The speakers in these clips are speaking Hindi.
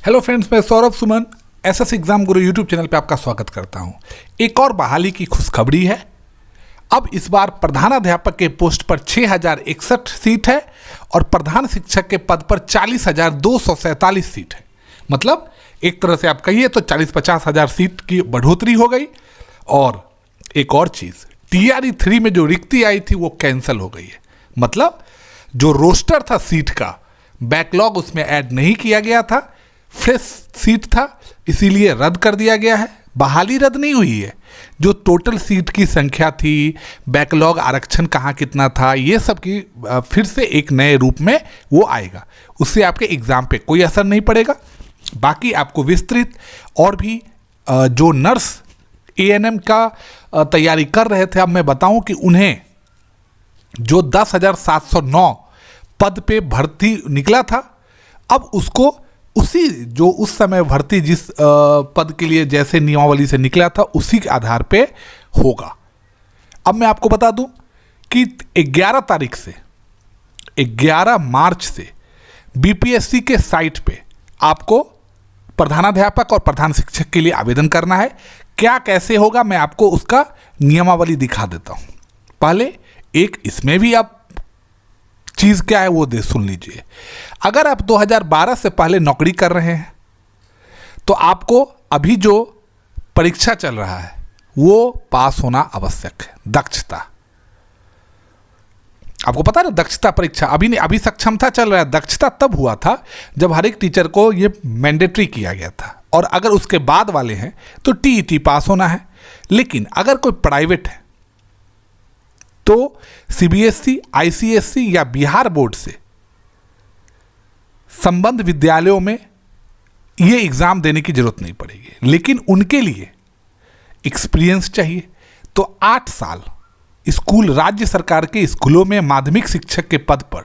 हेलो फ्रेंड्स, मैं सौरभ सुमन एसएस एग्जाम गुरु यूट्यूब चैनल पे आपका स्वागत करता हूं। एक और बहाली की खुशखबरी है। अब इस बार प्रधानाध्यापक के पोस्ट पर 6061 सीट है और प्रधान शिक्षक के पद पर 40,247 सीट है। मतलब एक तरह से आप कहिए तो 40-50 हज़ार सीट की बढ़ोतरी हो गई। और एक और चीज़, TRE 3 में जो रिक्ति आई थी वो कैंसिल हो गई है। मतलब जो रोस्टर था सीट का, बैकलॉग उसमें ऐड नहीं किया गया था, फ्रेश सीट था, इसीलिए रद्द कर दिया गया है। बहाली रद्द नहीं हुई है। जो टोटल सीट की संख्या थी, बैकलॉग आरक्षण कहाँ कितना था, ये सब की फिर से एक नए रूप में वो आएगा। उससे आपके एग्ज़ाम पे कोई असर नहीं पड़ेगा। बाकी आपको विस्तृत और भी जो नर्स ANM का तैयारी कर रहे थे, अब मैं बताऊं कि उन्हें जो 10,709 पद पे भर्ती निकला था, अब उसको उसी जो उस समय भर्ती जिस पद के लिए जैसे नियमावली से निकला था उसी के आधार पे होगा। अब मैं आपको बता दूं कि 11 तारीख से 11 मार्च से BPSC के साइट पे आपको प्रधानाध्यापक और प्रधान शिक्षक के लिए आवेदन करना है। क्या कैसे होगा मैं आपको उसका नियमावली दिखा देता हूं। पहले एक इसमें भी आप चीज़ क्या है वो सुन लीजिए। अगर आप 2012 से पहले नौकरी कर रहे हैं तो आपको अभी जो परीक्षा चल रहा है वो पास होना आवश्यक है। दक्षता, आपको पता है ना, दक्षता परीक्षा अभी नहीं, अभी सक्षमता चल रहा है। दक्षता तब हुआ था जब हर एक टीचर को ये मैंडेटरी किया गया था। और अगर उसके बाद वाले हैं तो TET पास होना है। लेकिन अगर कोई प्राइवेट है तो CBSE, ICSE या बिहार बोर्ड से संबद्ध विद्यालयों में ये एग्ज़ाम देने की जरूरत नहीं पड़ेगी। लेकिन उनके लिए एक्सपीरियंस चाहिए। तो 8 साल स्कूल, राज्य सरकार के स्कूलों में माध्यमिक शिक्षक के पद पर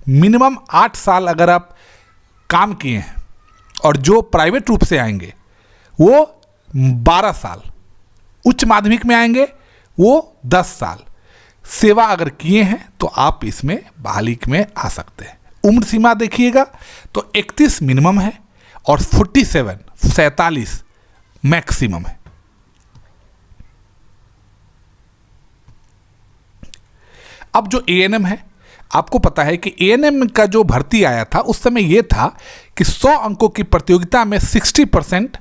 मिनिमम 8 साल अगर आप काम किए हैं, और जो प्राइवेट रूप से आएंगे वो 12 साल, उच्च माध्यमिक में आएंगे वो 10 साल सेवा अगर किए हैं तो आप इसमें बहाली में आ सकते हैं। उम्र सीमा देखिएगा तो 31 मिनिमम है और 47 मैक्सिमम है। अब जो ANM है, आपको पता है कि ANM का जो भर्ती आया था उस समय यह था कि 100 अंकों की प्रतियोगिता में 60%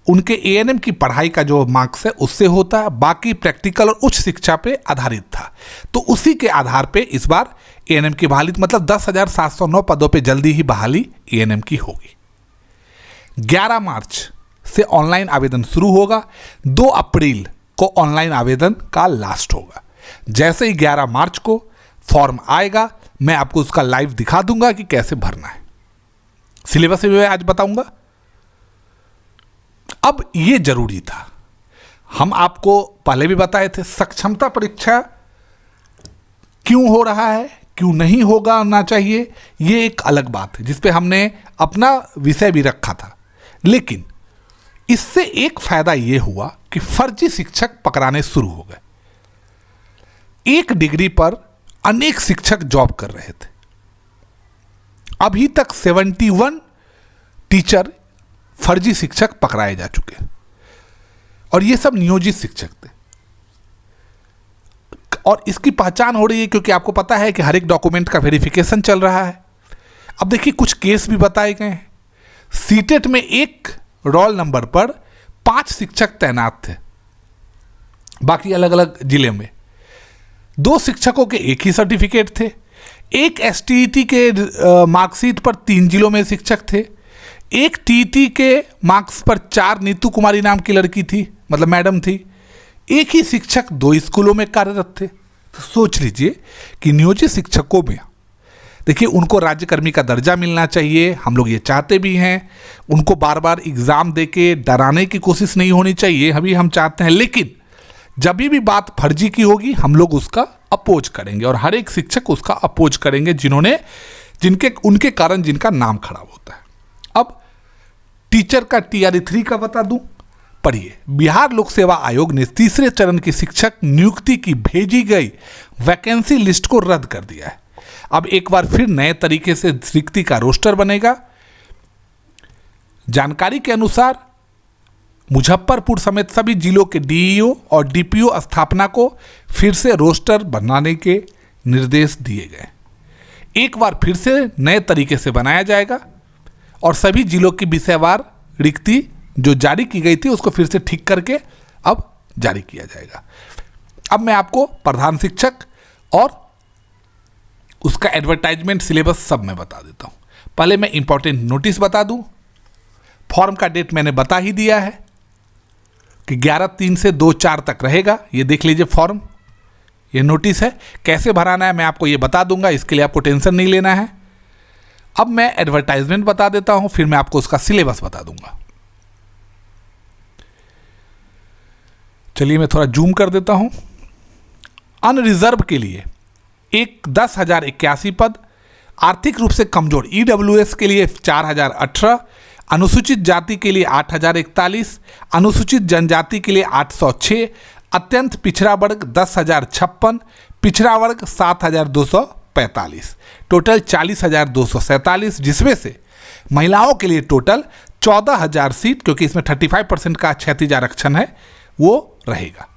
उनके ANM की पढ़ाई का जो मार्क्स है उससे होता है, बाकी प्रैक्टिकल और उच्च शिक्षा पे आधारित था। तो उसी के आधार पे इस बार ANM की बहाली, मतलब 10,709 पदों पे जल्दी ही बहाली ANM की होगी। 11 मार्च से ऑनलाइन आवेदन शुरू होगा। 2 अप्रैल को ऑनलाइन आवेदन का लास्ट होगा। जैसे ही 11 मार्च को फॉर्म आएगा मैं आपको उसका लाइव दिखा दूंगा कि कैसे भरना है। सिलेबस भी मैं आज बताऊंगा। अब ये जरूरी था, हम आपको पहले भी बताए थे, सक्षमता परीक्षा क्यों हो रहा है, क्यों नहीं होगा ना चाहिए, ये एक अलग बात है जिस पे हमने अपना विषय भी रखा था। लेकिन इससे एक फायदा ये हुआ कि फर्जी शिक्षक पकड़ाने शुरू हो गए। एक डिग्री पर अनेक शिक्षक जॉब कर रहे थे। अभी तक 71 टीचर फर्जी शिक्षक पकड़ाए जा चुके हैं और ये सब नियोजित शिक्षक थे। और इसकी पहचान हो रही है क्योंकि आपको पता है कि हर एक डॉक्यूमेंट का वेरिफिकेशन चल रहा है। अब देखिए कुछ केस भी बताए गए हैं। सीटेट में एक रोल नंबर पर 5 शिक्षक तैनात थे, बाकी अलग अलग जिले में। 2 शिक्षकों के एक ही सर्टिफिकेट थे। एक STET के मार्कशीट पर 3 जिलों में शिक्षक थे। एक TET के मार्क्स पर 4 नीतू कुमारी नाम की लड़की थी, मतलब मैडम थी। एक ही शिक्षक 2 स्कूलों में कार्यरत थे। तो सोच लीजिए कि नियोजित शिक्षकों में देखिए उनको राज्यकर्मी का दर्जा मिलना चाहिए। हम लोग ये चाहते भी हैं। उनको बार बार एग्ज़ाम दे के डराने की कोशिश नहीं होनी चाहिए, अभी हम चाहते हैं। लेकिन जब भी बात फर्जी की होगी हम लोग उसका अपोज करेंगे और हर एक शिक्षक उसका अपोज करेंगे जिनके उनके कारण जिनका नाम खराब होता है। अब टीचर का TRE 3 का बता दूं, पढ़िए। बिहार लोक सेवा आयोग ने तीसरे चरण की शिक्षक नियुक्ति की भेजी गई वैकेंसी लिस्ट को रद्द कर दिया है। अब एक बार फिर नए तरीके से रिक्ति का रोस्टर बनेगा। जानकारी के अनुसार मुजफ्फरपुर समेत सभी जिलों के डीईओ और डीपीओ स्थापना को फिर से रोस्टर बनाने के निर्देश दिए गए। एक बार फिर से नए तरीके से बनाया जाएगा और सभी जिलों की विषयवार रिक्ति जो जारी की गई थी उसको फिर से ठीक करके अब जारी किया जाएगा। अब मैं आपको प्रधान शिक्षक और उसका एडवर्टाइजमेंट सिलेबस सब मैं बता देता हूँ। पहले मैं इंपॉर्टेंट नोटिस बता दूँ। फॉर्म का डेट मैंने बता ही दिया है कि 11/3 से 2/4 तक रहेगा। ये देख लीजिए फॉर्म, ये नोटिस है। कैसे भराना है मैं आपको ये बता दूंगा, इसके लिए आपको टेंशन नहीं लेना है। अब मैं एडवर्टाइजमेंट बता देता हूं, फिर मैं आपको उसका सिलेबस बता दूंगा। चलिए मैं थोड़ा जूम कर देता हूं। अनरिजर्व के लिए 10,081 पद, आर्थिक रूप से कमजोर ईडब्ल्यूएस के लिए 4,018, अनुसूचित जाति के लिए 8,041, अनुसूचित जनजाति के लिए 806, अत्यंत पिछड़ा वर्ग 10,056, पिछड़ा वर्ग 7,245, टोटल 40,247, जिसमें से महिलाओं के लिए टोटल 14,000 सीट, क्योंकि इसमें 35% का क्षैतिज आरक्षण है, वो रहेगा।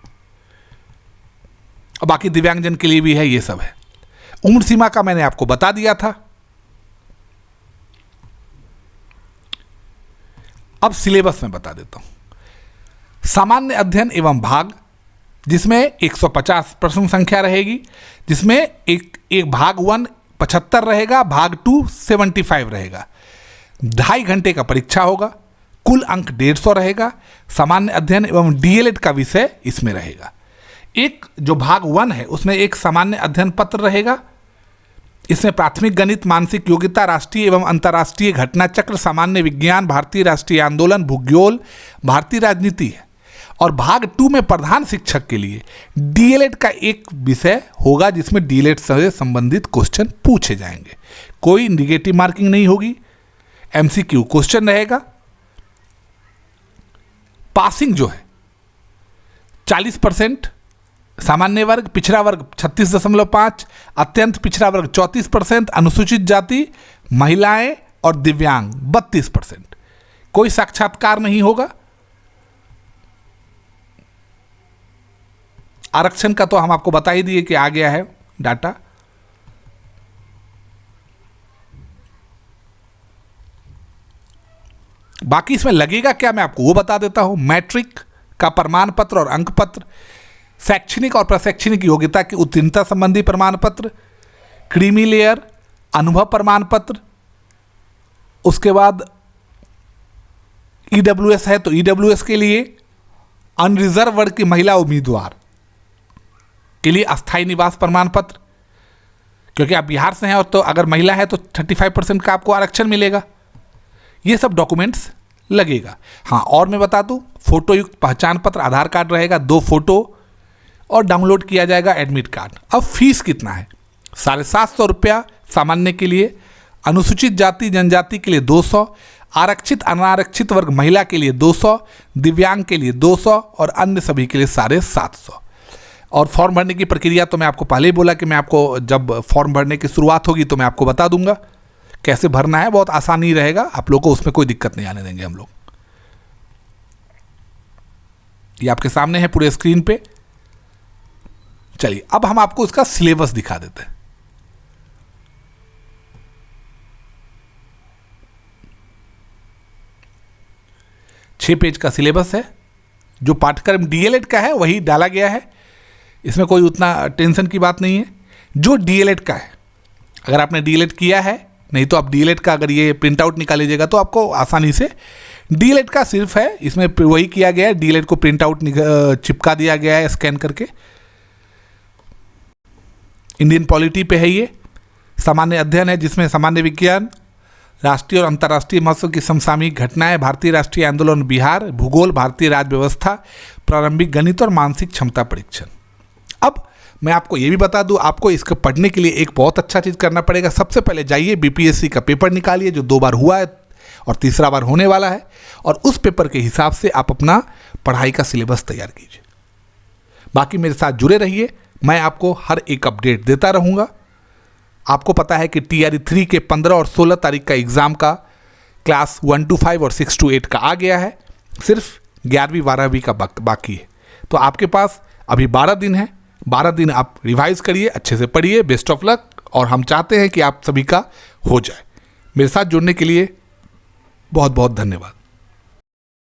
और बाकी दिव्यांगजन के लिए भी है, ये सब है। उम्र सीमा का मैंने आपको बता दिया था। अब सिलेबस में बता देता हूं। सामान्य अध्ययन एवं भाग, जिसमें 150 प्रश्न संख्या रहेगी, जिसमें एक भाग 1 75 रहेगा, भाग 2 75 रहेगा। 2.5 घंटे का परीक्षा होगा, कुल अंक 150 रहेगा। सामान्य अध्ययन एवं डीएलएड का विषय इसमें रहेगा। एक जो भाग 1 है उसमें एक सामान्य अध्ययन पत्र रहेगा। इसमें प्राथमिक गणित, मानसिक योग्यता, राष्ट्रीय एवं अंतर्राष्ट्रीय घटना चक्र, सामान्य विज्ञान, भारतीय राष्ट्रीय आंदोलन, भूगोल, भारतीय राजनीति है। और भाग 2 में प्रधान शिक्षक के लिए डीएलएड का एक विषय होगा, जिसमें डीएलएड से संबंधित क्वेश्चन पूछे जाएंगे। कोई निगेटिव मार्किंग नहीं होगी, एमसीक्यू क्वेश्चन रहेगा। पासिंग जो है 40%, सामान्य वर्ग, पिछड़ा वर्ग 36.5, अत्यंत पिछड़ा वर्ग 34%, अनुसूचित जाति, महिलाएं और दिव्यांग 32%। कोई साक्षात्कार नहीं होगा। आरक्षण का तो हम आपको बता ही दिए कि आ गया है डाटा। बाकी इसमें लगेगा क्या मैं आपको वो बता देता हूं। मैट्रिक का प्रमाण पत्र और अंक पत्र, शैक्षणिक और प्रशैक्षणिक योग्यता की उत्तीर्णता संबंधी प्रमाण पत्र, क्रीमी लेयर, अनुभव प्रमाण पत्र। उसके बाद ईडब्ल्यूएस है तो ईडब्ल्यूएस के लिए अनरिजर्व वर्ग की महिला उम्मीदवार के लिए अस्थायी निवास प्रमाण पत्र, क्योंकि आप बिहार से हैं और तो अगर महिला है तो 35% का आपको आरक्षण मिलेगा। ये सब डॉक्यूमेंट्स लगेगा। हाँ, और मैं बता दूं, फोटो युक्त पहचान पत्र, आधार कार्ड रहेगा, 2 फोटो, और डाउनलोड किया जाएगा एडमिट कार्ड। अब फीस कितना है? 750 रुपया सामान्य के लिए, अनुसूचित जाति जनजाति के लिए 200, आरक्षित अनारक्षित वर्ग महिला के लिए 200, दिव्यांग के लिए 200 और अन्य सभी के लिए 750। और फॉर्म भरने की प्रक्रिया तो मैं आपको पहले ही बोला कि मैं आपको जब फॉर्म भरने की शुरुआत होगी तो मैं आपको बता दूंगा कैसे भरना है। बहुत आसानी रहेगा, आप लोगों को उसमें कोई दिक्कत नहीं आने देंगे हम लोग। ये आपके सामने है पूरे स्क्रीन पे। चलिए अब हम आपको इसका सिलेबस दिखा देते हैं। छह पेज का सिलेबस है। जो पाठ्यक्रम डीएलएड का है वही डाला गया है, इसमें कोई उतना टेंशन की बात नहीं है। जो डीएलएड का है, अगर आपने डीएलएड किया है, नहीं तो आप डीएलएड का अगर ये प्रिंट आउट निकाल लीजिएगा तो आपको आसानी से डीएलएड का सिर्फ है, इसमें वही किया गया है। डीएलएड को प्रिंट आउट चिपका दिया गया है स्कैन करके। इंडियन पॉलिटी पे है ये। सामान्य अध्ययन है जिसमें सामान्य विज्ञान, राष्ट्रीय और अंतर्राष्ट्रीय महत्व की समसामयिक घटनाएं, भारतीय राष्ट्रीय आंदोलन बिहार, भूगोल, भारतीय राज्य व्यवस्था, प्रारंभिक गणित और मानसिक क्षमता परीक्षण। अब मैं आपको ये भी बता दूं, आपको इसको पढ़ने के लिए एक बहुत अच्छा चीज़ करना पड़ेगा। सबसे पहले जाइए बीपीएससी का पेपर निकालिए जो 2 बार हुआ है और तीसरा बार होने वाला है, और उस पेपर के हिसाब से आप अपना पढ़ाई का सिलेबस तैयार कीजिए। बाकी मेरे साथ जुड़े रहिए, मैं आपको हर एक अपडेट देता रहूँगा। आपको पता है कि TRE 3 के 15 और 16 तारीख का एग्ज़ाम का क्लास 1 to 5 और 6 to 8 का आ गया है, सिर्फ 11वीं 12वीं का बाकी है। तो आपके पास अभी 12 दिन है, 12 दिन आप रिवाइज करिए, अच्छे से पढ़िए। बेस्ट ऑफ लक, और हम चाहते हैं कि आप सभी का हो जाए। मेरे साथ जुड़ने के लिए बहुत बहुत धन्यवाद।